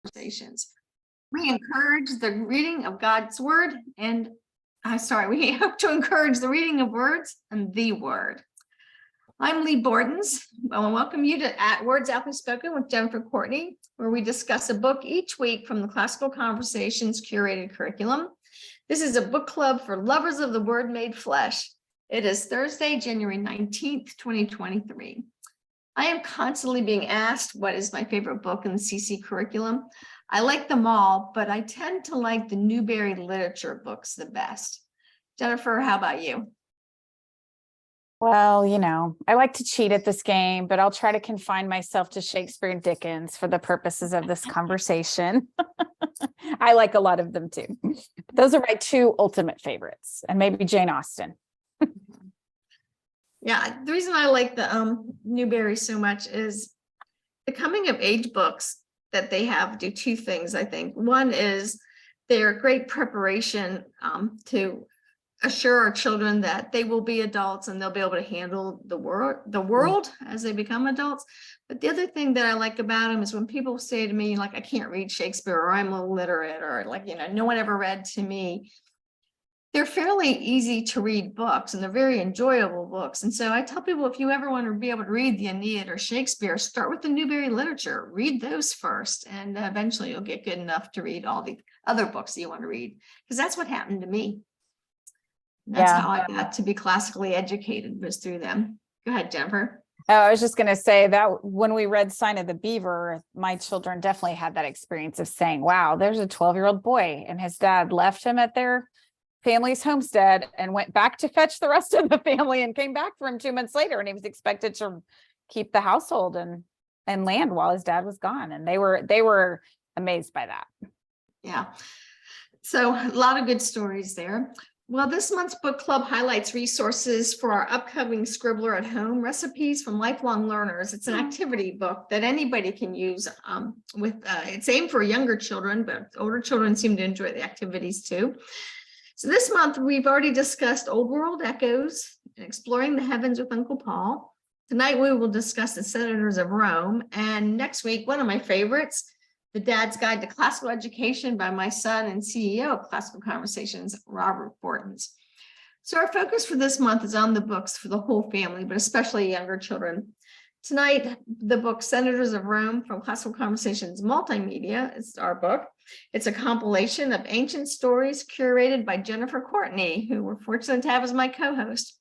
conversations. We encourage the reading of God's word and we hope to encourage the reading of words and the word. I'm Leigh Bortins. I want to welcome you to Words Aptly Spoken with Jennifer Courtney, where we discuss a book each week from the Classical Conversations curated curriculum. This is a book club for lovers of the word made flesh. It is Thursday, January 19th, 2023. I am constantly being asked what is my favorite book in the CC curriculum. I like them all, but I tend to like the Newbery literature books the best. Jennifer, how about you? Well, I like to cheat at this game, but I'll try to confine myself to Shakespeare and Dickens for the purposes of this conversation. I like a lot of them too. Those are my two ultimate favorites, and maybe Jane Austen. Yeah, the reason I like the Newbery so much is the coming of age books that they have do two things, I think. One is they're great preparation to assure our children that they will be adults and they'll be able to handle the world as they become adults. But the other thing that I like about them is when people say to me, like, I can't read Shakespeare, or I'm illiterate, or no one ever read to me. They're fairly easy to read books and they're very enjoyable books. And so I tell people, if you ever want to be able to read the Aeneid or Shakespeare, start with the Newbery literature, read those first, and eventually you'll get good enough to read all the other books that you want to read, because that's what happened to me. That's how I got to be classically educated, was through them. Go ahead, Jennifer. Oh, I was just going to say that when we read Sign of the Beaver, my children definitely had that experience of saying, wow, there's a 12-year-old boy, and his dad left him at their family's homestead and went back to fetch the rest of the family and came back for him 2 months later, and he was expected to keep the household and land while his dad was gone. And they were amazed by that. Yeah. So a lot of good stories there. Well, this month's book club highlights resources for our upcoming Scribbler at Home recipes from lifelong learners. It's an activity book that anybody can use it's aimed for younger children, but older children seem to enjoy the activities too. So this month, we've already discussed Old World Echoes and Exploring the Heavens with Uncle Paul. Tonight, we will discuss the Senators of Rome. And next week, one of my favorites, The Dad's Guide to Classical Education by my son and CEO of Classical Conversations, Robert Bortins. So our focus for this month is on the books for the whole family, but especially younger children. Tonight, the book Senators of Rome from Classical Conversations Multimedia is our book. It's a compilation of ancient stories curated by Jennifer Courtney, who we're fortunate to have as my co-host.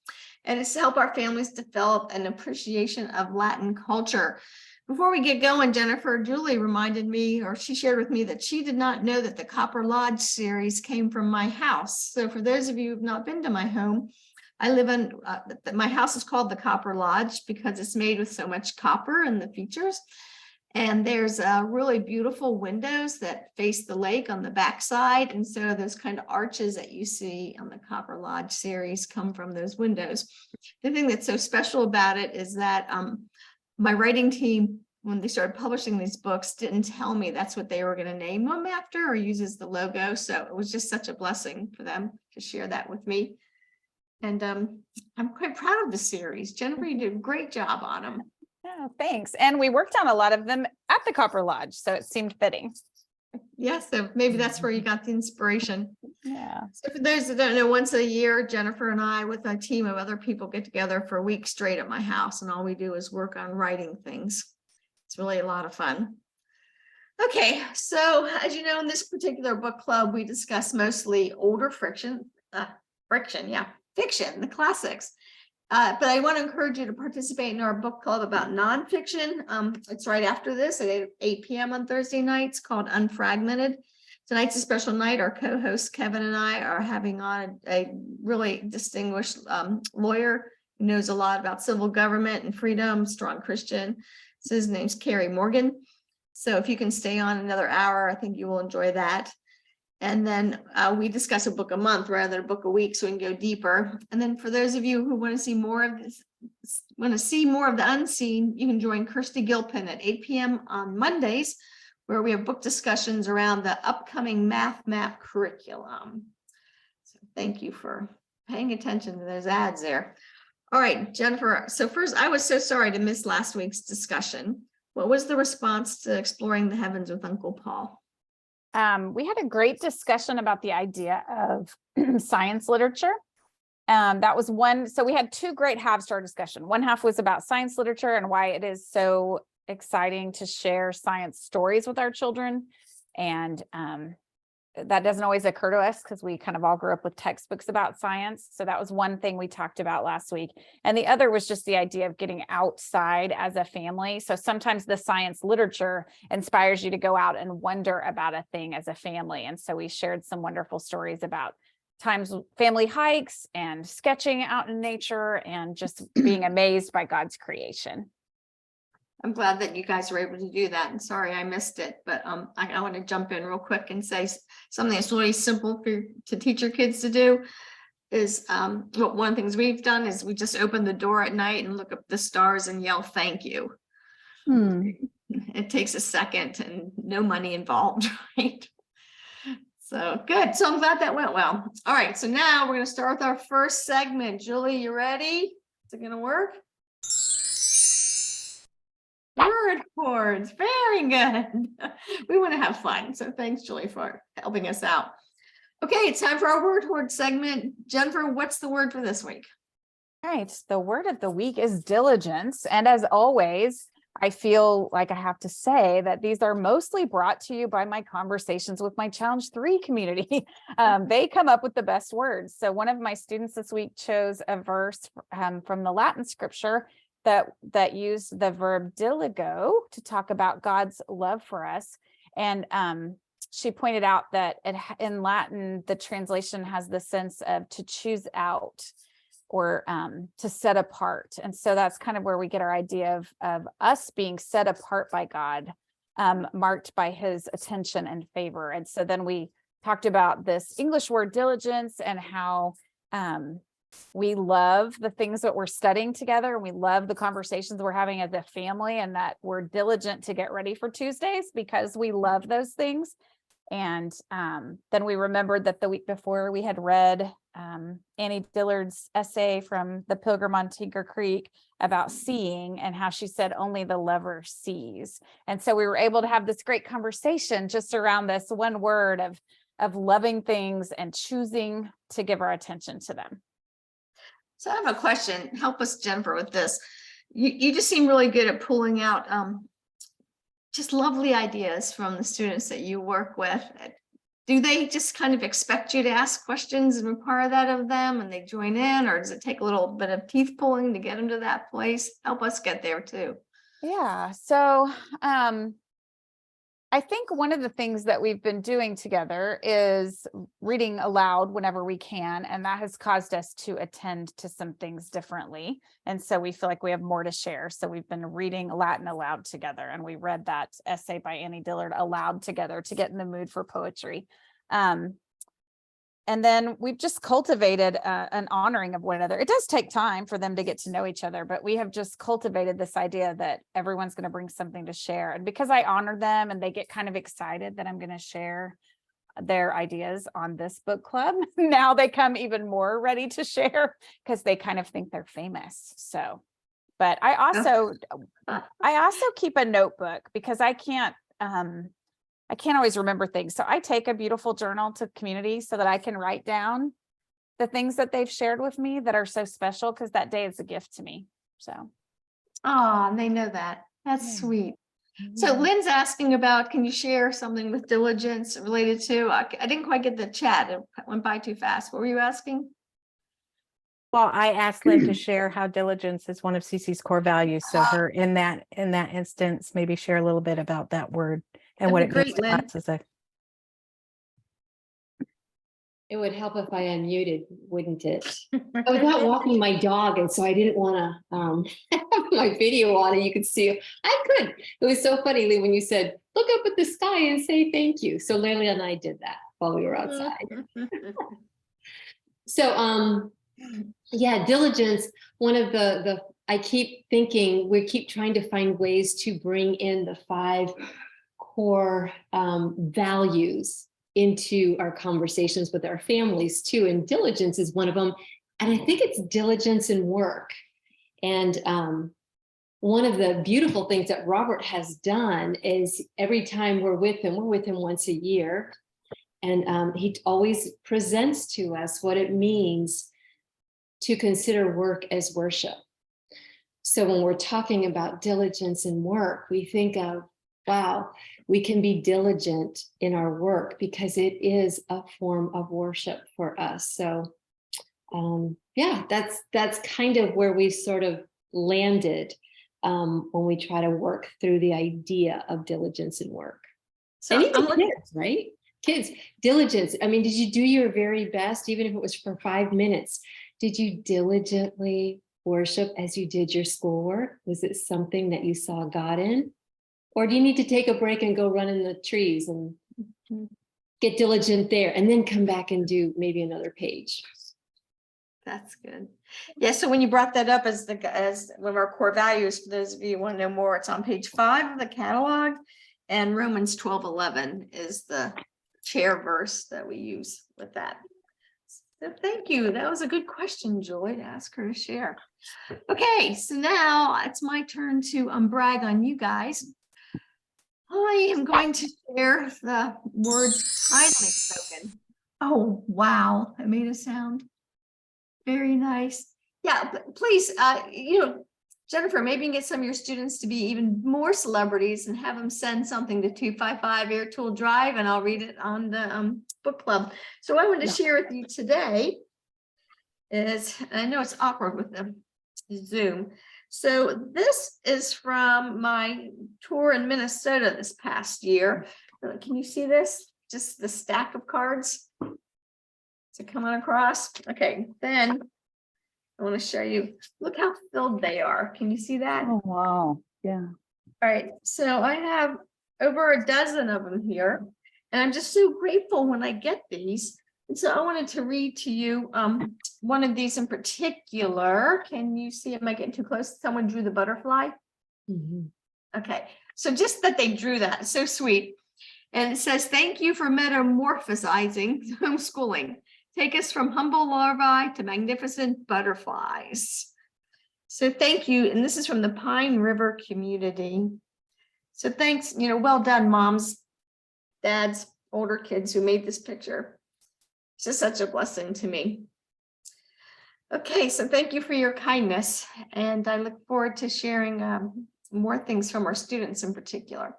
And it's to help our families develop an appreciation of Latin culture. Before we get going, Jennifer, Julie reminded me, or she shared with me, that she did not know that the Copper Lodge series came from my house. So for those of you who've not been to my home, I live in, my house is called the Copper Lodge because it's made with so much copper in the features. And there's really beautiful windows that face the lake on the backside. And so those kind of arches that you see on the Copper Lodge series come from those windows. The thing that's so special about it is that my writing team, when they started publishing these books, didn't tell me that's what they were going to name them after or use as the logo. So it was just such a blessing for them to share that with me. And I'm quite proud of the series. Jennifer, you did a great job on them. Oh, thanks. And we worked on a lot of them at the Copper Lodge, so it seemed fitting. Yes, so maybe that's where you got the inspiration. Yeah. So for those that don't know, once a year, Jennifer and I, with a team of other people, get together for a week straight at my house, and all we do is work on writing things. It's really a lot of fun. Okay, so as you know, in this particular book club, we discuss mostly older fiction, the classics. But I want to encourage you to participate in our book club about nonfiction. It's right after this at 8 p.m. on Thursday nights, called Unfragmented. Tonight's a special night. Our co-host Kevin and I are having on a really distinguished lawyer who knows a lot about civil government and freedom, strong Christian. So his name's Carrie Morgan. So if you can stay on another hour, I think you will enjoy that. And then we discuss a book a month rather than a book a week, so we can go deeper. And then for those of you who want to see more of this, the unseen, you can join Kirsty Gilpin at 8 p.m. on Mondays, where we have book discussions around the upcoming Math Map curriculum. So thank you for paying attention to those ads there. All right, Jennifer. So first, I was so sorry to miss last week's discussion. What was the response to exploring the heavens with Uncle Paul? We had a great discussion about the idea of science literature. That was one. So we had two great halves to our discussion. One half was about science literature and why it is so exciting to share science stories with our children. And that doesn't always occur to us because we kind of all grew up with textbooks about science. So that was one thing we talked about last week. And the other was just the idea of getting outside as a family. So sometimes the science literature inspires you to go out and wonder about a thing as a family. And so we shared some wonderful stories about times family hikes and sketching out in nature and just being amazed by God's creation. I'm glad that you guys were able to do that. And sorry I missed it, but I want to jump in real quick and say something that's really simple to teach your kids to do is one of the things we've done is we just open the door at night and look up the stars and yell thank you. It takes a second and no money involved, right? So good. So I'm glad that went well. All right. So now we're going to start with our first segment. Julie, you ready? Is it going to work? Word chords. Very good. We want to have fun. So thanks, Julie, for helping us out. Okay, it's time for our word chord segment. Jennifer, what's the word for this week? All right. The word of the week is diligence. And as always, I feel like I have to say that these are mostly brought to you by my conversations with my Challenge 3 community. They come up with the best words. So one of my students this week chose a verse from the Latin scripture that used the verb diligo to talk about God's love for us. And she pointed out that in Latin, the translation has the sense of to choose out or to set apart. And so that's kind of where we get our idea of us being set apart by God, marked by his attention and favor. And so then we talked about this English word diligence and how we love the things that we're studying together. And we love the conversations we're having as a family and that we're diligent to get ready for Tuesdays because we love those things. And then we remembered that the week before we had read Annie Dillard's essay from The Pilgrim on Tinker Creek about seeing and how she said only the lover sees. And so we were able to have this great conversation just around this one word of loving things and choosing to give our attention to them. So I have a question. Help us, Jennifer, with this. You just seem really good at pulling out just lovely ideas from the students that you work with. Do they just kind of expect you to ask questions and require that of them and they join in, or does it take a little bit of teeth pulling to get them to that place? Help us get there too. Yeah. So I think one of the things that we've been doing together is reading aloud whenever we can, and that has caused us to attend to some things differently. And so we feel like we have more to share. So we've been reading Latin aloud together, and we read that essay by Annie Dillard aloud together to get in the mood for poetry. And then we've just cultivated an honoring of one another. It does take time for them to get to know each other, but we have just cultivated this idea that everyone's going to bring something to share. And because I honor them and they get kind of excited that I'm going to share their ideas on this book club, now they come even more ready to share because they kind of think they're famous. So, but I also keep a notebook because I can't always remember things. So I take a beautiful journal to community so that I can write down the things that they've shared with me that are so special because that day is a gift to me. So. Oh, they know that. That's sweet. So Lynn's asking about, can you share something with diligence related to, I didn't quite get the chat. It went by too fast. What were you asking? Well, I asked Lynn to share how diligence is one of CC's core values. So her in that instance, maybe share a little bit about that word and what it means to us as a. It would help if I unmuted, wouldn't it? I was out walking my dog, and so I didn't want to have my video on, and you could see. I could. It was so funny, Leigh, when you said, "Look up at the sky and say thank you." So Layla and I did that while we were outside. So, yeah, diligence. One of the I keep thinking we keep trying to find ways to bring in the 5 core values into our conversations with our families too. And diligence is one of them. And I think it's diligence in work. And one of the beautiful things that Robert has done is every time we're with him once a year. And he always presents to us what it means to consider work as worship. So when we're talking about diligence in work, we think of, wow, we can be diligent in our work because it is a form of worship for us. So yeah, that's kind of where we sort of landed when we try to work through the idea of diligence in work. So And even I'm looking, kids, right? Kids, diligence. I mean, did you do your very best, even if it was for 5 minutes? Did you diligently worship as you did your schoolwork? Was it something that you saw God in? Or do you need to take a break and go run in the trees and get diligent there and then come back and do maybe another page? that's good. Yeah, so when you brought that up as one of our core values, for those of you who want to know more, it's on page 5 of the catalog, and Romans 12:11 is the chair verse that we use with that. So thank you. That was a good question, Joy, to ask her to share. Okay, so now it's my turn to brag on you guys. I am going to share the words kindly spoken. Oh, wow, I made a sound. Very nice. Yeah, but please, Jennifer, maybe you can get some of your students to be even more celebrities and have them send something to 255 Air Tool Drive, and I'll read it on the book club. So what I want to share with you today is, I know it's awkward with the Zoom. So this is from my tour in Minnesota this past year. Can you see this? Just the stack of cards. Is it coming across? Okay, then I want to show you, look how filled they are. Can you see that? Oh, wow. Yeah. All right, so I have over a dozen of them here, and I'm just so grateful when I get these. And so I wanted to read to you one of these in particular. Can you see, am I getting too close? Someone drew the butterfly. Okay, so just that they drew that, so sweet. And it says, thank you for metamorphosizing homeschooling. Take us from humble larvae to magnificent butterflies. So thank you. And this is from the Pine River community. So thanks, well done, moms, dads, older kids who made this picture. It's just such a blessing to me. Okay, so thank you for your kindness. And I look forward to sharing more things from our students in particular.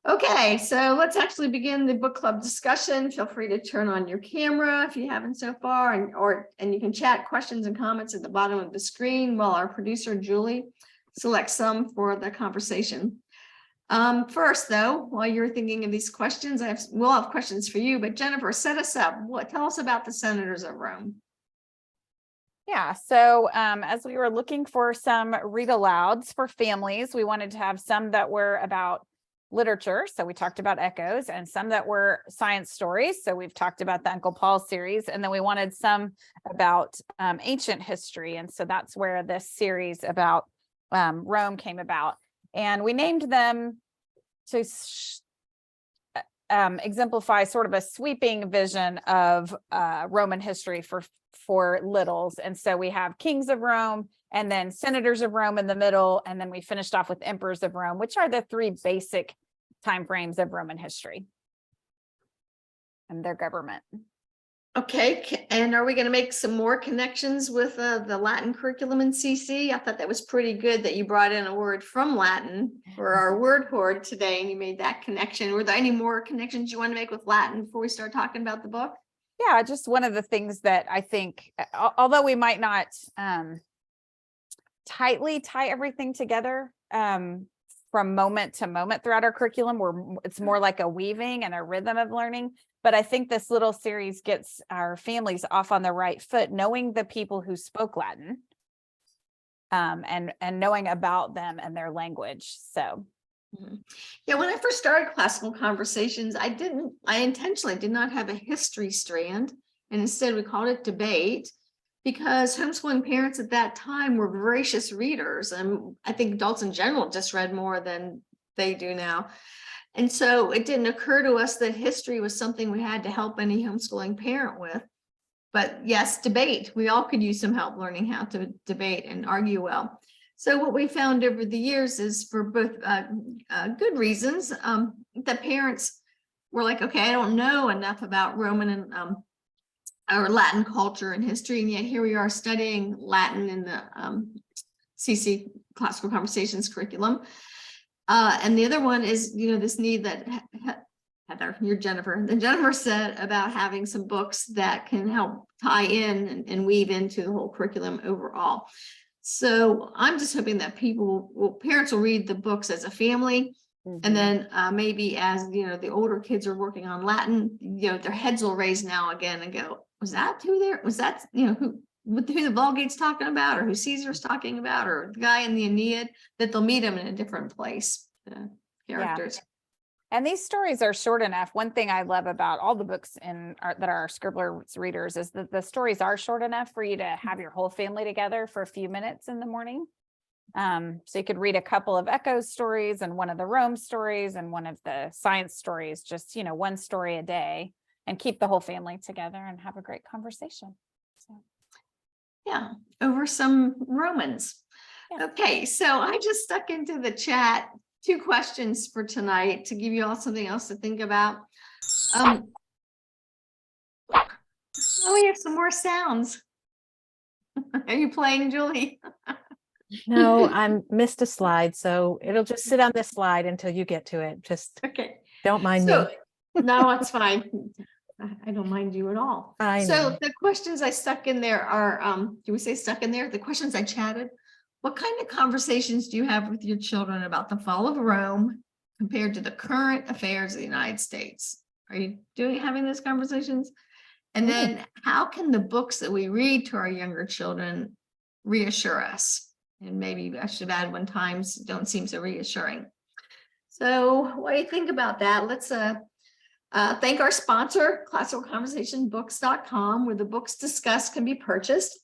Okay, so let's actually begin the book club discussion. Feel free to turn on your camera if you haven't so far, and you can chat questions and comments at the bottom of the screen while our producer Julie selects some for the conversation. First, though, while you're thinking of these questions, we'll have questions for you. But Jennifer, set us up. Tell us about the Senators of Rome. Yeah, so as we were looking for some read alouds for families, we wanted to have some that were about literature. So we talked about Echoes, and some that were science stories. So we've talked about the Uncle Paul series, and then we wanted some about ancient history. And so that's where this series about Rome came about. And we named them to exemplify sort of a sweeping vision of Roman history for littles. And so we have Kings of Rome, and then Senators of Rome in the middle, and then we finished off with Emperors of Rome, which are the 3 basic timeframes of Roman history and their government. Okay, and are we going to make some more connections with the Latin curriculum in CC? I thought that was pretty good that you brought in a word from Latin for our word hoard today, and you made that connection. Were there any more connections you want to make with Latin before we start talking about the book? Yeah, just one of the things that I think, although we might not tightly tie everything together from moment to moment throughout our curriculum, where it's more like a weaving and a rhythm of learning. But I think this little series gets our families off on the right foot, knowing the people who spoke Latin and knowing about them and their language. So. Yeah, when I first started Classical Conversations, I intentionally did not have a history strand, and instead we called it debate, because homeschooling parents at that time were voracious readers, and I think adults in general just read more than they do now. And so it didn't occur to us that history was something we had to help any homeschooling parent with. But yes, debate. We all could use some help learning how to debate and argue well. So what we found over the years is for both good reasons, that parents were like, okay, I don't know enough about Roman and or Latin culture and history, and yet here we are studying Latin in the CC Classical Conversations curriculum. And the other one is, this need that Heather, you're Jennifer. Then Jennifer said about having some books that can help tie in and weave into the whole curriculum overall. So I'm just hoping that parents will read the books as a family. And then maybe as, the older kids are working on Latin, their heads will raise now again and go, was that who the Vulgate's talking about, or who Caesar's talking about, or the guy in the Aeneid, that they'll meet him in a different place, the characters. And these stories are short enough. One thing I love about all the books that are Scribbler's readers is that the stories are short enough for you to have your whole family together for a few minutes in the morning. So you could read a couple of Echoes stories and one of the Rome stories and one of the science stories, just, one story a day, and keep the whole family together and have a great conversation. So. Yeah, over some Romans. Yeah. Okay, so I just stuck into the chat 2 questions for tonight to give you all something else to think about. Oh, we have some more sounds. Are you playing, Julie? No, I missed a slide, so it'll just sit on this slide until you get to it. Just Okay. don't mind me. No, it's fine. I don't mind you at all. I So know. the questions I stuck in there are, do we say stuck in there? The questions I chatted. What kind of conversations do you have with your children about the fall of Rome compared to the current affairs of the United States? Are you having those conversations? And then how can the books that we read to our younger children reassure us? And maybe I should add, when times don't seem so reassuring. So what do you think about that? Let's thank our sponsor, classicalconversationbooks.com, where the books discussed can be purchased.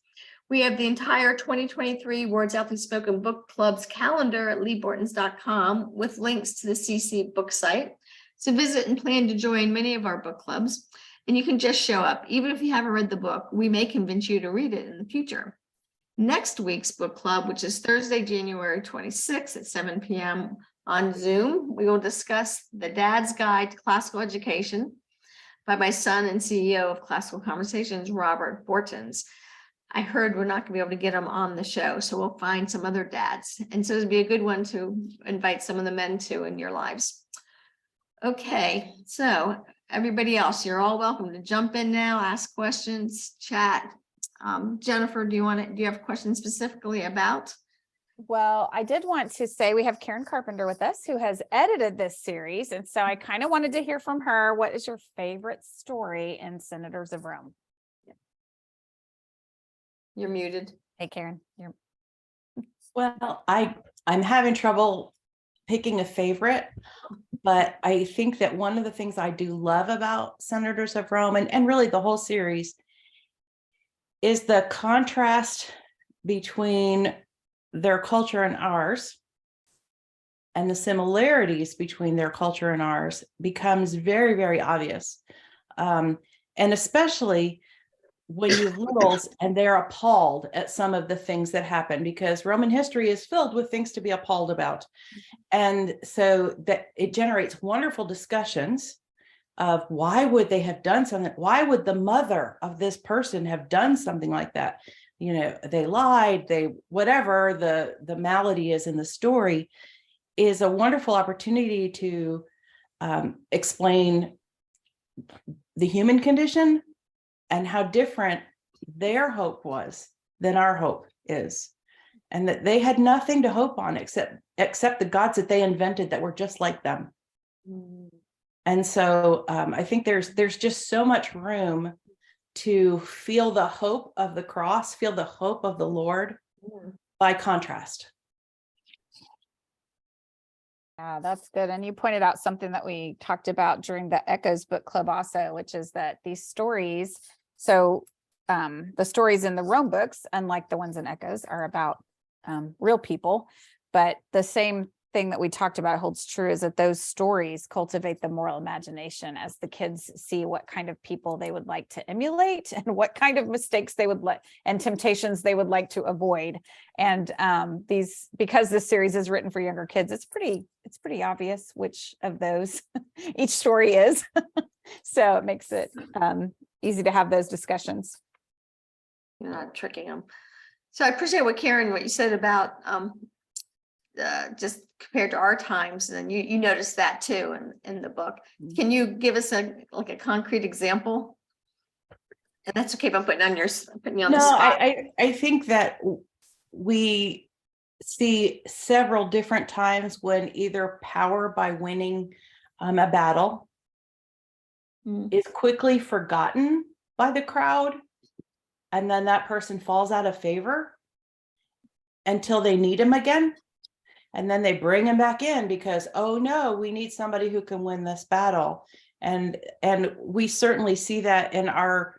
We have the entire 2023 Words Aptly Spoken Book Club's calendar at leigbortins.com with links to the CC book site. So visit and plan to join many of our book clubs. And you can just show up. Even if you haven't read the book, we may convince you to read it in the future. Next week's book club, which is Thursday, January 26th at 7 p.m. on Zoom, we will discuss The Dad's Guide to Classical Education by my son and CEO of Classical Conversations, Robert Bortins. I heard we're not going to be able to get him on the show, so we'll find some other dads. And so it'd be a good one to invite some of the men to in your lives. Okay, so everybody else, you're all welcome to jump in now, ask questions, chat. Jennifer, do you have a question specifically about? Well, I did want to say we have Karen Carpenter with us, who has edited this series. And so I kind of wanted to hear from her. What is your favorite story in Senators of Rome? You're muted. Hey, Karen. Well, I'm having trouble picking a favorite, but I think that one of the things I do love about Senators of Rome and really the whole series is the contrast between their culture and ours, and the similarities between their culture and ours becomes very, very obvious. And especially when you have littles and they're appalled at some of the things that happen, because Roman history is filled with things to be appalled about. And so that it generates wonderful discussions of why would they have done something? Why would the mother of this person have done something like that? They lied, whatever the malady is in the story, is a wonderful opportunity to explain the human condition and how different their hope was than our hope is. And that they had nothing to hope on except the gods that they invented that were just like them. And so I think there's just so much room to feel the hope of the cross, feel the hope of the Lord by contrast. Yeah, that's good. And you pointed out something that we talked about during the Echoes book club also, which is that these stories, so the stories in the Rome books, unlike the ones in Echoes, are about real people, but the same thing that we talked about holds true, is that those stories cultivate the moral imagination as the kids see what kind of people they would like to emulate and what kind of mistakes they would like and temptations they would like to avoid. And because this series is written for younger kids, it's pretty obvious which of those each story is. So it makes it easy to have those discussions. You're not tricking them. So I appreciate what you said about just compared to our times, and you noticed that too in the book. Can you give us a concrete example? And that's okay if I'm putting you on the spot. I think that we see several different times when either power by winning a battle is quickly forgotten by the crowd, and then that person falls out of favor until they need him again. And then they bring him back in because, oh no, we need somebody who can win this battle. And we certainly see that in our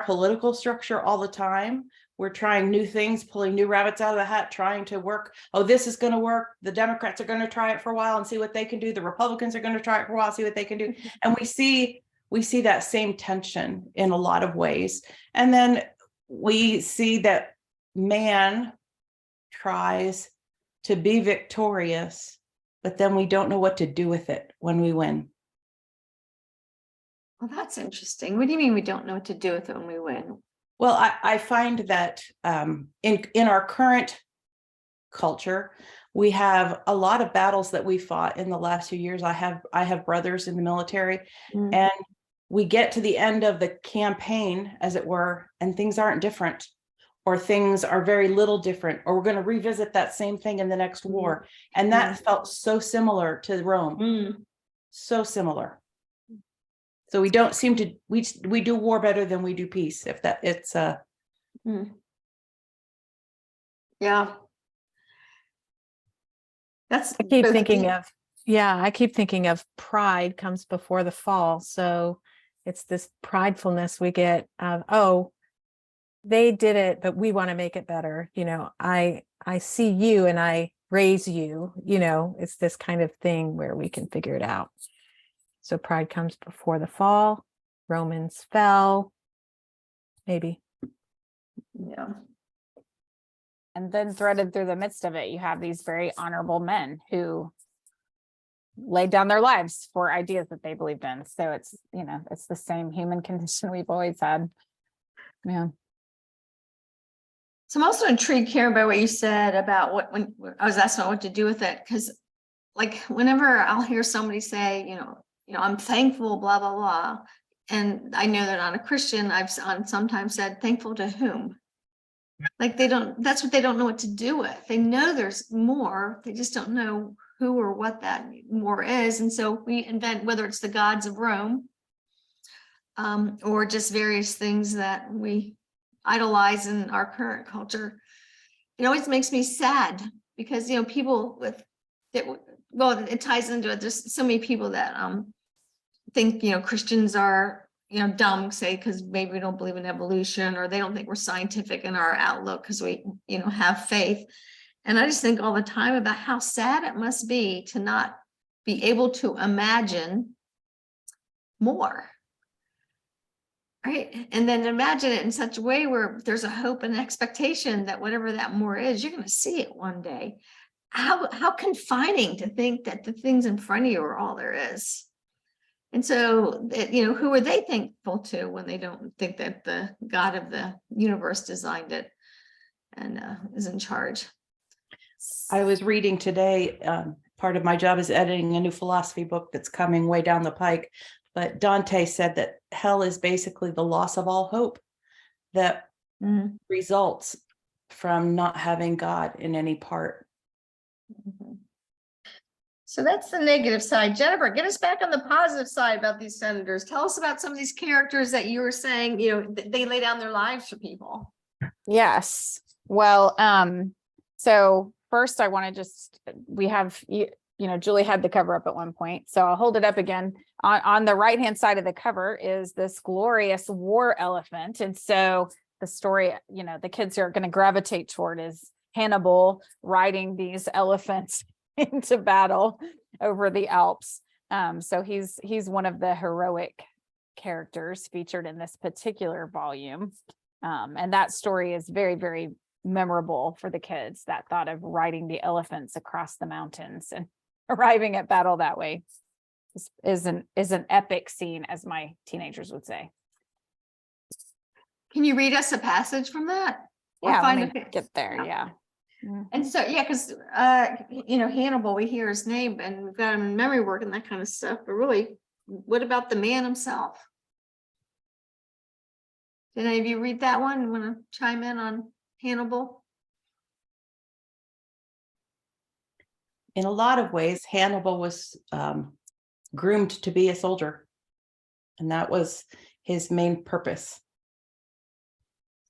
political structure all the time. We're trying new things, pulling new rabbits out of the hat, trying to work. Oh, this is going to work. The Democrats are going to try it for a while and see what they can do. The Republicans are going to try it for a while, see what they can do. And we see that same tension in a lot of ways. And then we see that man tries to be victorious, but then we don't know what to do with it when we win. Well, that's interesting. What do you mean we don't know what to do with it when we win? Well, I find that in our current culture, we have a lot of battles that we fought in the last few years. I have brothers in the military, and we get to the end of the campaign, as it were, and things aren't different, or things are very little different, or we're going to revisit that same thing in the next war. And that felt so similar to Rome, so similar. So we don't seem to, we do war better than we do peace, if that it's Yeah. That's I keep thinking of pride comes before the fall. So it's this pridefulness we get of, oh, they did it, but we want to make it better. You know, I see you and I raise you, you know, it's this kind of thing where we can figure it out. So pride comes before the fall. Romans fell, maybe. Yeah. And then threaded through the midst of it, you have these very honorable men who laid down their lives for ideas that they believed in. So it's, you know, it's the same human condition we've always had. Yeah. So I'm also intrigued, Karen, by what you said about when I was asked about what to do with it, because like whenever I'll hear somebody say, you know, I'm thankful, blah, blah, blah. And I know they're not a Christian. I've sometimes said, thankful to whom? Like that's what they don't know what to do with. They know there's more. They just don't know who or what that more is. And so we invent, whether it's the gods of Rome, or just various things that we idolize in our current culture. It always makes me sad because, you know, people with that, well, it ties into it. There's so many people that think, you know, Christians are, you know, dumb, say, because maybe we don't believe in evolution, or they don't think we're scientific in our outlook because we, you know, have faith. And I just think all the time about how sad it must be to not be able to imagine more. Right. And then imagine it in such a way where there's a hope and expectation that whatever that more is, you're going to see it one day. How confining to think that the things in front of you are all there is. And so, you know, who are they thankful to when they don't think that the God of the universe designed it and is in charge? I was reading today, part of my job is editing a new philosophy book that's coming way down the pike. But Dante said that hell is basically the loss of all hope that results from not having God in any part. So that's the negative side. Jennifer, get us back on the positive side about these senators. Tell us about some of these characters that you were saying, you know, they lay down their lives for people. Yes. Well, so first I want to we have, you know, Julie had the cover up at one point, so I'll hold it up again. On the right-hand side of the cover is this glorious war elephant. And so the story, you know, the kids are going to gravitate toward is Hannibal riding these elephants into battle over the Alps. So he's one of the heroic characters featured in this particular volume. And that story is very, very memorable for the kids. That thought of riding the elephants across the mountains and arriving at battle that way is an epic scene, as my teenagers would say. Can you read us a passage from that? Or Yeah, find let me the- get there. Yeah. And so, yeah, because, Hannibal, we hear his name and we've got him in memory work and that kind of stuff, but really, what about the man himself? Did any of you read that one? Want to chime in on Hannibal? In a lot of ways, Hannibal was groomed to be a soldier, and that was his main purpose.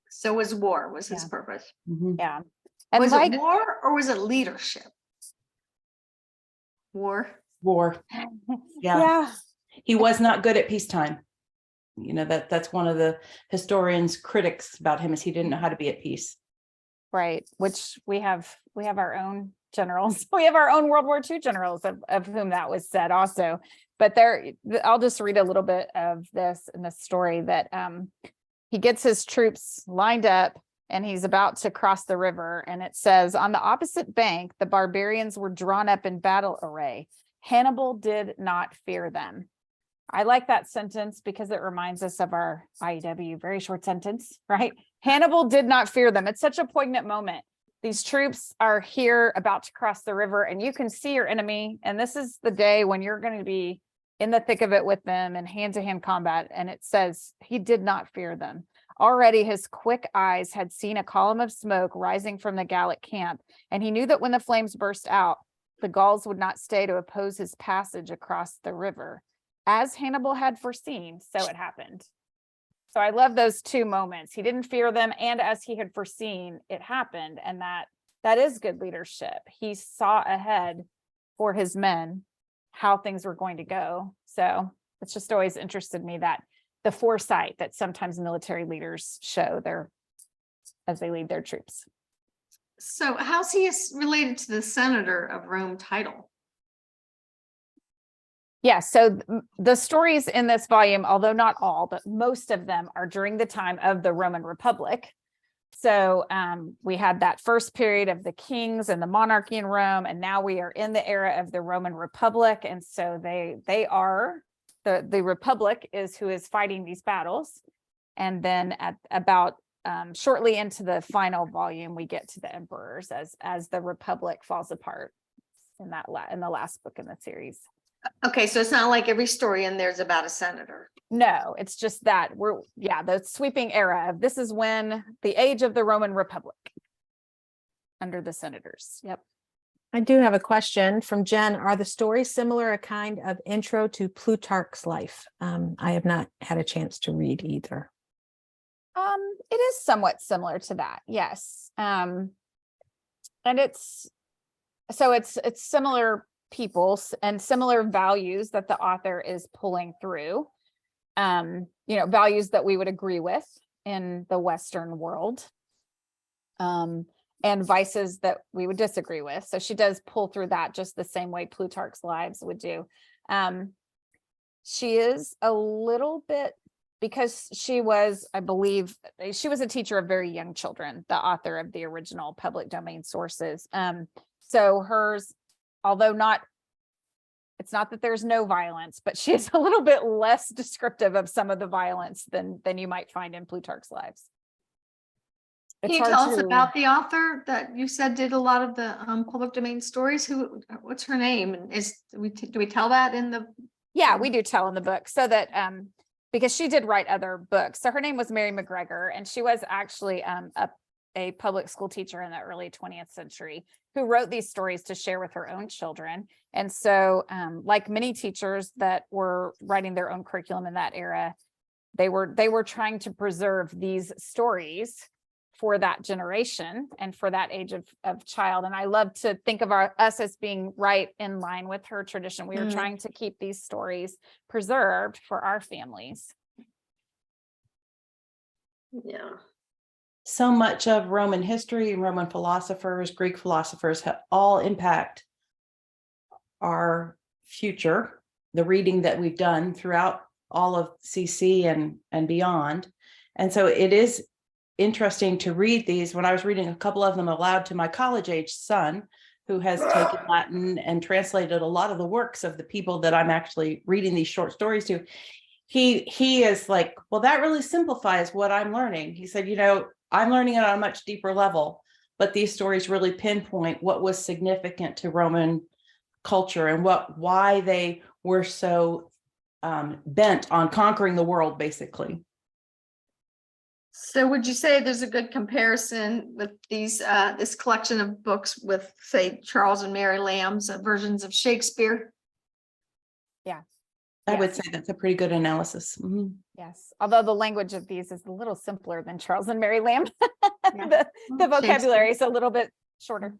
So was war was his Yeah. purpose. Mhm. Yeah. And Was like, it war or was it leadership? War. War. Yeah. yeah, He was not good at peacetime. You know, that's one of the historians' critics about him, is he didn't know how to be at peace. right. Which we have our own generals. We have our own World War II generals of whom that was said also. But I'll just read a little bit of this in the story that he gets his troops lined up and he's about to cross the river. And it says, on the opposite bank, the barbarians were drawn up in battle array. Hannibal did not fear them. I like that sentence because it reminds us of our IEW, very short sentence, right? Hannibal did not fear them. It's such a poignant moment. These troops are here about to cross the river and you can see your enemy. And this is the day when you're going to be in the thick of it with them in hand-to-hand combat. And it says he did not fear them. Already his quick eyes had seen a column of smoke rising from the Gallic camp. And he knew that when the flames burst out, the Gauls would not stay to oppose his passage across the river. As Hannibal had foreseen, so it happened. So I love those two moments. He didn't fear them, and as he had foreseen, it happened. And that is good leadership. He saw ahead for his men how things were going to go. So it's just always interested me that the foresight that sometimes military leaders show as they lead their troops. So how's he related to the senator of Rome title? Yeah, so the stories in this volume, although not all, but most of them are during the time of the Roman Republic. So we had that first period of the kings and the monarchy in Rome, and now we are in the era of the Roman Republic. And so they are, the Republic is who is fighting these battles. And then at about shortly into the final volume, we get to the emperors as the Republic falls apart in the last book in the series. Okay, so it's not like every story in there's about a senator. No, it's just that the sweeping era of this is when the age of the Roman Republic under the senators. Yep. I do have a question from Jen. Are the stories similar, a kind of intro to Plutarch's life? I have not had a chance to read either. It is somewhat similar to that, yes. And it's similar peoples and similar values that the author is pulling through, values that we would agree with in the Western world, and vices that we would disagree with. So she does pull through that just the same way Plutarch's Lives would do. She is a little bit, because she was, I believe, she was a teacher of very young children, the author of the original public domain sources. So hers, although it's not that there's no violence, but she is a little bit less descriptive of some of the violence than you might find in Plutarch's Lives. Can you tell us about the author that you said did a lot of the public domain stories? What's her name? Do we tell that in the? Yeah, we do tell in the book, so that because she did write other books. So her name was Mary McGregor, and she was actually a public school teacher in the early 20th century who wrote these stories to share with her own children. And so like many teachers that were writing their own curriculum in that era, they were trying to preserve these stories for that generation and for that age of child. And I love to think of us as being right in line with her tradition. We are trying to keep these stories preserved for our families. Yeah. So much of Roman history and Roman philosophers, Greek philosophers have all impact our future, the reading that we've done throughout all of CC and beyond. And so it is interesting to read these. When I was reading a couple of them aloud to my college age son, who has taken Latin and translated a lot of the works of the people that I'm actually reading these short stories to, he is like, well, that really simplifies what I'm learning. He said, I'm learning it on a much deeper level, but these stories really pinpoint what was significant to Roman culture and why they were so bent on conquering the world, basically. So would you say there's a good comparison with these, this collection of books with, say, Charles and Mary Lamb's versions of Shakespeare? Yeah. I would Yes. say that's a pretty good analysis. Mhm. Yes, although the language of these is a little simpler than Charles and Mary Lamb. Yeah. The vocabulary is a little bit shorter.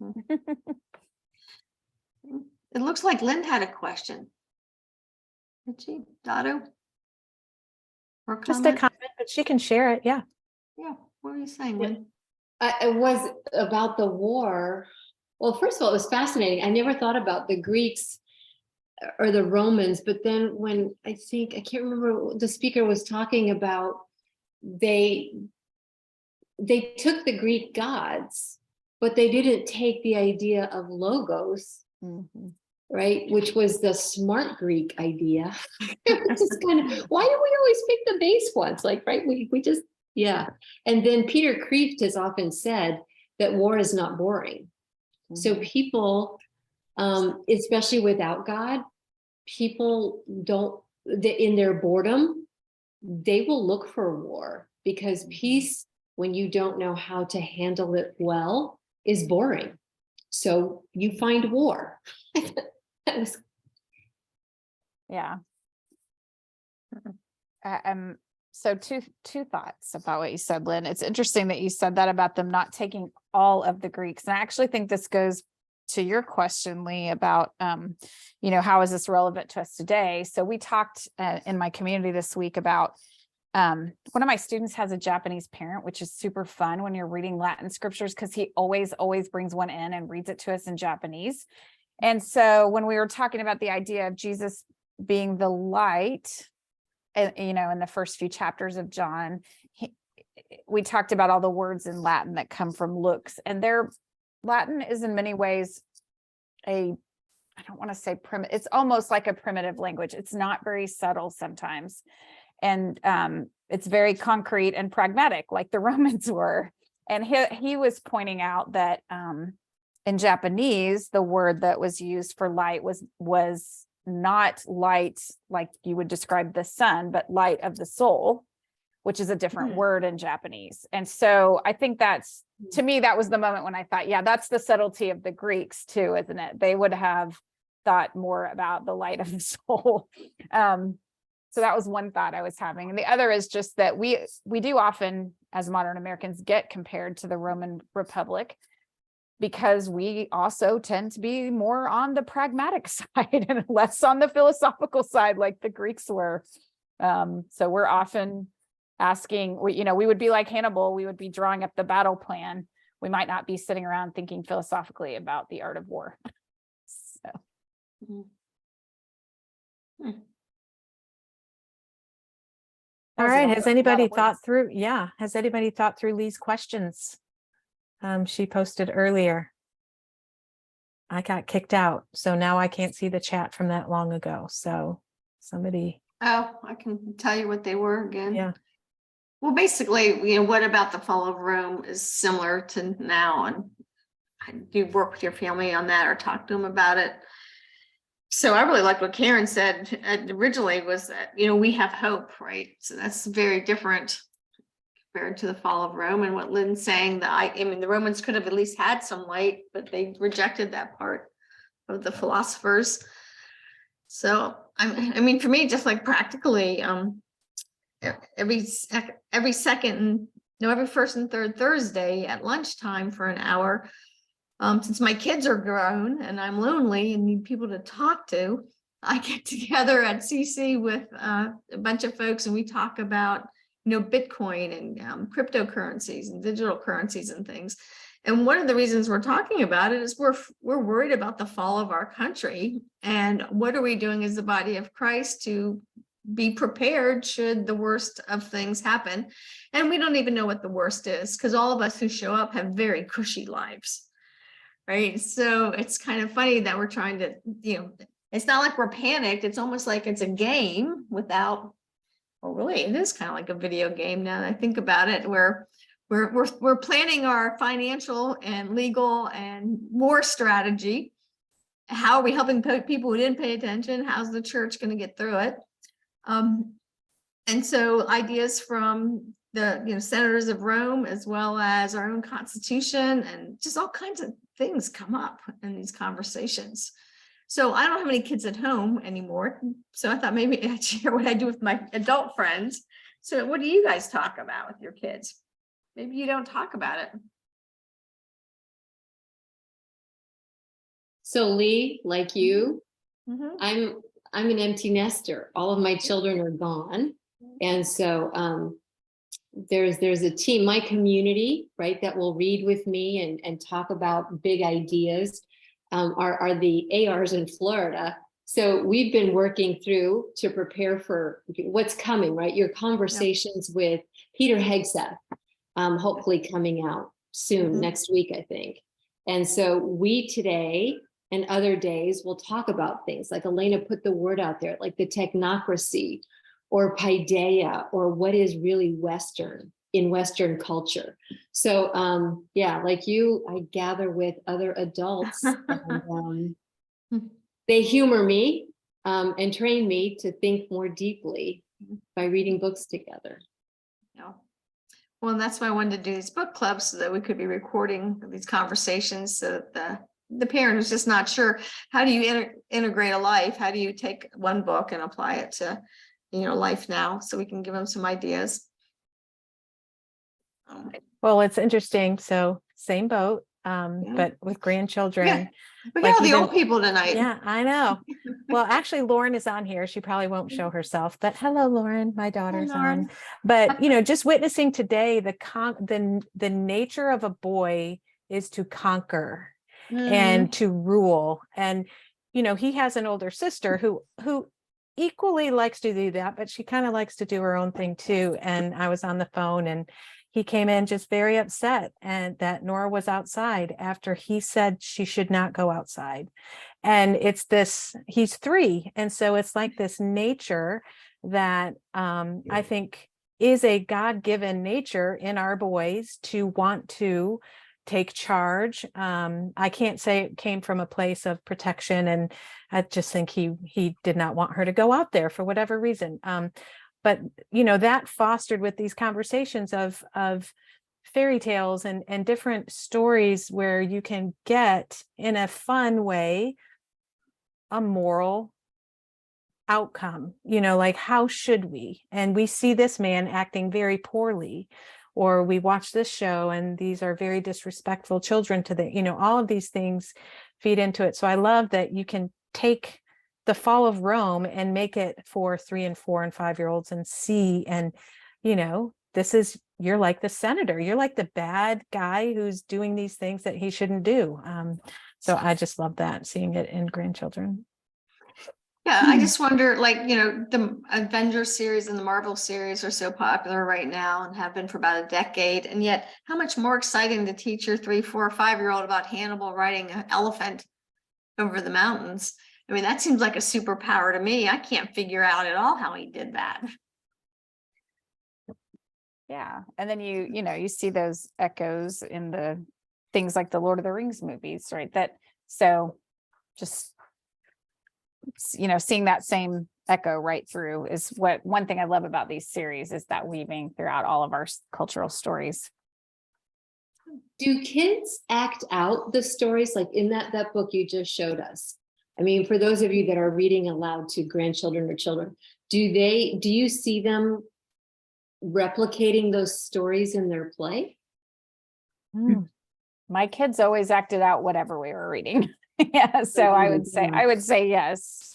It looks like Lynn had a question. Did she, Dotto? Or Just a comment? comment, but she can share it. Yeah. Yeah, what were you saying, Lynn? It was about the war. Well, first of all, it was fascinating. I never thought about the Greeks or the Romans, but then when I can't remember, the speaker was talking about they took the Greek gods, but they didn't take the idea of logos, Mhm. right? Which was the smart Greek idea. It's just kind of, why do we always pick the base ones? Like, right, we just, yeah. And then Peter Kreeft has often said that war is not boring. So people, especially without God, people don't, in their boredom, they will look for war, because peace, when you don't know how to handle it well, is boring. So you find war. That was Yeah. So two thoughts about what you said, Lynn. It's interesting that you said that about them not taking all of the Greeks. And I actually think this goes to your question, Leigh, about, how is this relevant to us today? So we talked in my community this week about one of my students has a Japanese parent, which is super fun when you're reading Latin scriptures, because he always brings one in and reads it to us in Japanese. And so when we were talking about the idea of Jesus being the light, in the first few chapters of John, we talked about all the words in Latin that come from lux, and their Latin is in many ways I don't want to say primitive, it's almost like a primitive language. It's not very subtle sometimes. And it's very concrete and pragmatic, like the Romans were. And he was pointing out that in Japanese, the word that was used for light was not light like you would describe the sun, but light of the soul, which is a different word in Japanese. And so I think to me, that was the moment when I thought, yeah, that's the subtlety of the Greeks too, isn't it? They would have thought more about the light of the soul. So that was one thought I was having. And the other is just that we do often, as modern Americans, get compared to the Roman Republic, because we also tend to be more on the pragmatic side and less on the philosophical side, like the Greeks were. So we're often asking, we would be like Hannibal, we would be drawing up the battle plan. We might not be sitting around thinking philosophically about the art of war. So. All right. Has anybody thought through? Yeah. Has anybody thought through Leigh's questions? She posted earlier. I got kicked out, so now I can't see the chat from that long ago. So somebody. Oh, I can tell you what they were again. Yeah. Well, basically, what about the fall of Rome is similar to now, and do you work with your family on that or talk to them about it? So I really like what Karen said originally, was that, we have hope, right? So that's very different compared to the fall of Rome, and what Lynn's saying, that the Romans could have at least had some light, but they rejected that part of the philosophers. So for me, just like practically, every second, every first and third Thursday at lunchtime for an hour, since my kids are grown and I'm lonely and need people to talk to, I get together at CC with a bunch of folks, and we talk about Bitcoin and cryptocurrencies and digital currencies and things. And one of the reasons we're talking about it is we're worried about the fall of our country. And what are we doing as the body of Christ to be prepared should the worst of things happen? And we don't even know what the worst is, because all of us who show up have very cushy lives, right? So it's kind of funny that we're trying to, it's not like we're panicked. It's almost like it's a game without, well, really, it is kind of like a video game now that I think about it, where we're planning our financial and legal and war strategy. How are we helping people who didn't pay attention? How's the church going to get through it? And so ideas from the senators of Rome, as well as our own Constitution, and just all kinds of things come up in these conversations. So I don't have any kids at home anymore. So I thought maybe I'd share what I do with my adult friends. So what do you guys talk about with your kids? Maybe you don't talk about it. So Leigh, like you, Mhm. I'm an empty nester. All of my children are gone. And so there's a team, my community, right, that will read with me and talk about big ideas, are the ARs in Florida. So we've been working through to prepare for what's coming, right? Your conversations with Peter Hegseth, hopefully coming out soon, next week, I think. And so we today and other days will talk about things like Elena put the word out there, like the technocracy or paideia, or what is really Western in Western culture. So yeah, like you, I gather with other adults and they humor me and train me to think more deeply by reading books together. Yeah. Well, and that's why I wanted to do these book clubs, so that we could be recording these conversations, so that the parent is just not sure, how do you integrate a life? How do you take one book and apply it to, life now? So we can give them some ideas. Well, it's interesting. So same boat, but with grandchildren. We Like got all the even- old people tonight. Yeah, I know. Well, actually, Lauren is on here. She probably won't show herself, but hello, Lauren, my daughter's Lauren. on. But just witnessing today, the nature of a boy is to conquer and to rule. And he has an older sister who equally likes to do that, but she kind of likes to do her own thing too. And I was on the phone, and he came in just very upset, and that Nora was outside after he said she should not go outside. And it's this, he's 3. And so it's like this nature that I think is a God-given nature in our boys to want to take charge. I can't say it came from a place of protection, and I just think he did not want her to go out there for whatever reason. But that fostered with these conversations of fairy tales and different stories where you can get in a fun way a moral outcome, like how should we? And we see this man acting very poorly, or we watch this show and these are very disrespectful children to the, all of these things feed into it. So I love that you can take the fall of Rome and make it for 3 and 4 and 5-year-olds and see, and you're like the senator, you're like the bad guy who's doing these things that he shouldn't do. So I just love that, seeing it in grandchildren. Yeah, I just wonder, the Avengers series and the Marvel series are so popular right now and have been for about a decade. And yet, how much more exciting to teach your 3, 4, 5-year-old about Hannibal riding an elephant over the mountains. I mean, that seems like a superpower to me. I can't figure out at all how he did that. Yeah. And then you see those echoes in the things like the Lord of the Rings movies, right? So just, seeing that same echo right through is one thing I love about these series, is that weaving throughout all of our cultural stories. Do kids act out the stories like in that book you just showed us? I mean, for those of you that are reading aloud to grandchildren or children, do you see them replicating those stories in their play? My kids always acted out whatever we were reading. Yeah, so I would say yes.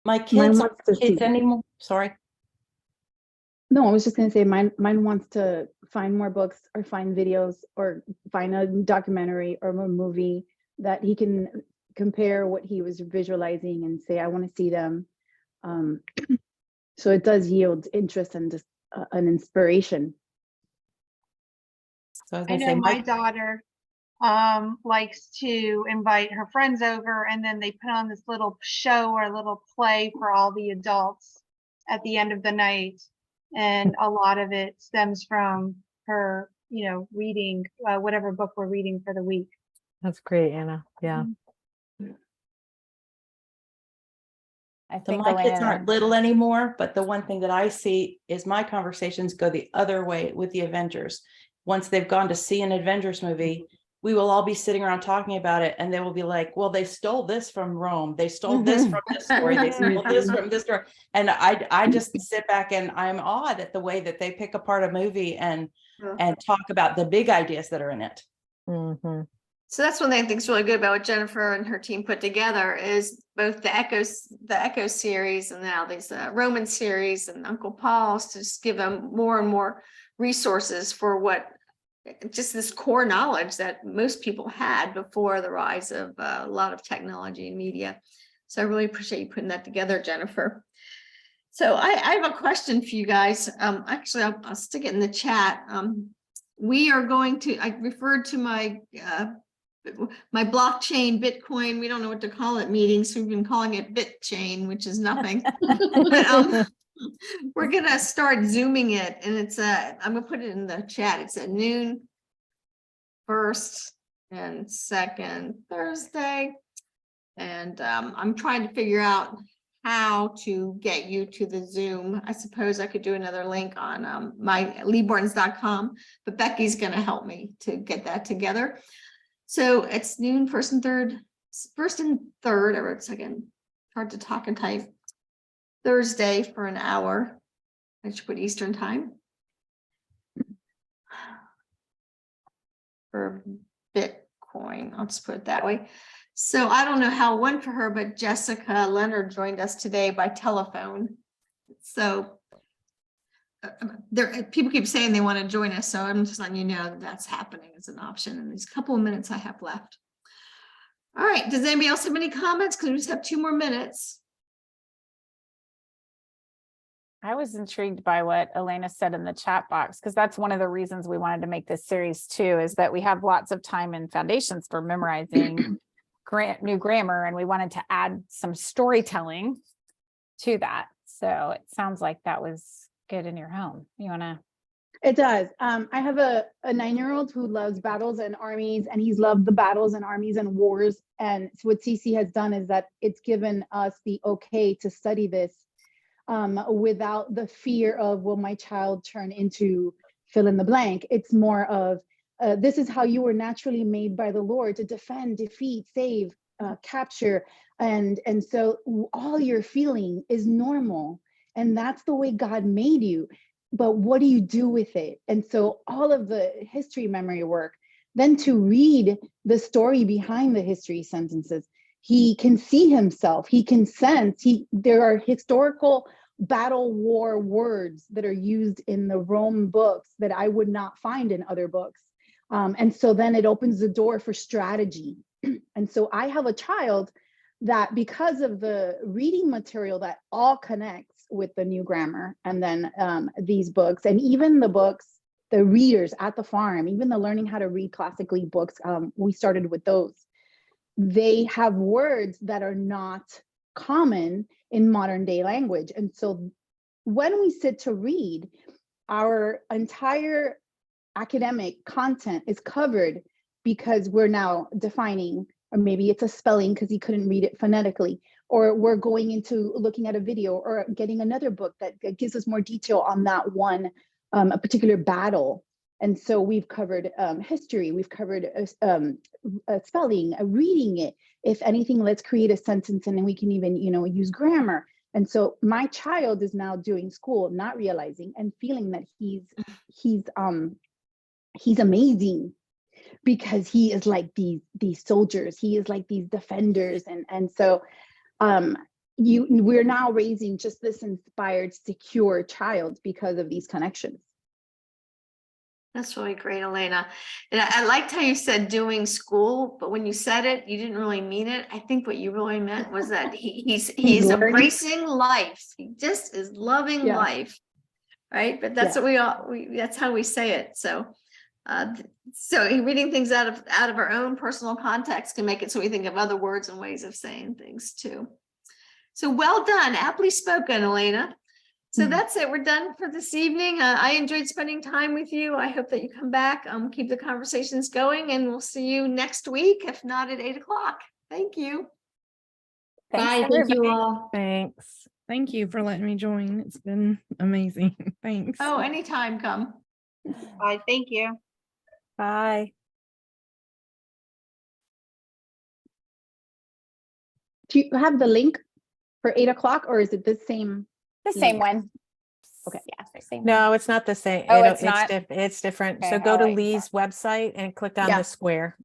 My kids aren't kids anymore. Sorry. No, I was just gonna say mine wants to find more books or find videos or find a documentary or a movie that he can compare what he was visualizing and say, I want to see them. Um, so it does yield interest and just an inspiration. So I was I gonna know say, my my, daughter likes to invite her friends over, and then they put on this little show or a little play for all the adults at the end of the night. And a lot of it stems from her, reading whatever book we're reading for the week. That's great, Anna. Yeah. I so think my kids Elena, aren't little anymore, but the one thing that I see is my conversations go the other way with the Avengers. Once they've gone to see an Avengers movie, we will all be sitting around talking about it, and they will be like, well, they stole this from Rome, they stole this from this story, they stole this from this story. And I just sit back and I'm awed at the way that they pick apart a movie and talk about the big ideas that are in it. Mm-hmm. So that's one thing I think is really good about what Jennifer and her team put together is both the Echo series and now these Roman series and Uncle Paul's to just give them more and more resources for what just this core knowledge that most people had before the rise of a lot of technology and media. So I really appreciate you putting that together, Jennifer. So I have a question for you guys. Actually, I'll stick it in the chat. We are going to, I referred to my blockchain Bitcoin, we don't know what to call it, meetings. We've been calling it BitChain, which is nothing. But, we're gonna start zooming it, and it's I'm gonna put it in the chat. It's at noon, first and second Thursday, and I'm trying to figure out how to get you to the Zoom. I suppose I could do another link on my leighbortins.com, but Becky's gonna help me to get that together. So it's noon, first and third. I wrote second. Hard to talk and type. Thursday for an hour. I should put Eastern time. For Bitcoin, I'll just put it that way. So I don't know how it went for her, but Jessica Leonard joined us today by telephone. So people keep saying they want to join us, so I'm just letting you know that that's happening as an option in these couple of minutes I have left. All right, does anybody else have any comments? Because we just have 2 more minutes. I was intrigued by what Elena said in the chat box, because that's one of the reasons we wanted to make this series too, is that we have lots of time and foundations for memorizing new grammar, and we wanted to add some storytelling to that. So it sounds like that was good in your home. You want to? It does. I have a 9-year-old who loves battles and armies, and he's loved the battles and armies and wars. And so what CC has done is that it's given us the okay to study this without the fear of, will my child turn into fill in the blank? It's more of, this is how you were naturally made by the Lord to defend, defeat, save, capture. And so all you're feeling is normal. And that's the way God made you. But what do you do with it? And so all of the history memory work, then to read the story behind the history sentences, he can see himself, he can sense, there are historical battle war words that are used in the Rome books that I would not find in other books. And so then it opens the door for strategy. And so I have a child that, because of the reading material that all connects with the new grammar, and then these books, and even the books, the readers at the farm, even the learning how to read classically books, we started with those. They have words that are not common in modern day language. And so when we sit to read, our entire academic content is covered because we're now defining, or maybe it's a spelling because he couldn't read it phonetically, or we're going into looking at a video or getting another book that gives us more detail on that one, a particular battle. And so we've covered history, we've covered spelling, reading it. If anything, let's create a sentence, and then we can even, use grammar. And so my child is now doing school, not realizing and feeling that he's amazing, because he is like these soldiers, he is like these defenders. And so we're now raising just this inspired, secure child because of these connections. That's really great, Elena. And I liked how you said doing school, but when you said it, you didn't really mean it. I think what you really meant was that he's learning. embracing life. He just is loving Yeah. life. Right. But that's what that's how we say it. So reading things out of our own personal context can make it so we think of other words and ways of saying things too. So well done, aptly spoken, Elena. So that's it. We're done for this evening. I enjoyed spending time with you. I hope that you come back, keep the conversations going, and we'll see you next week, if not at 8 o'clock. Thank you. Thanks, Bye, thank everybody. you all. Thanks. Thank you for letting me join. It's been amazing. Thanks. Oh, anytime, come. Bye, thank you. Bye. Do you have the link for 8 o'clock, or is it the same? The same link? one. Okay. Yeah, the same one. No, it's not the same. Oh, It'll- it's not? It's different. Okay, So go I'll to write that. Lee's website and click on Yeah. the square.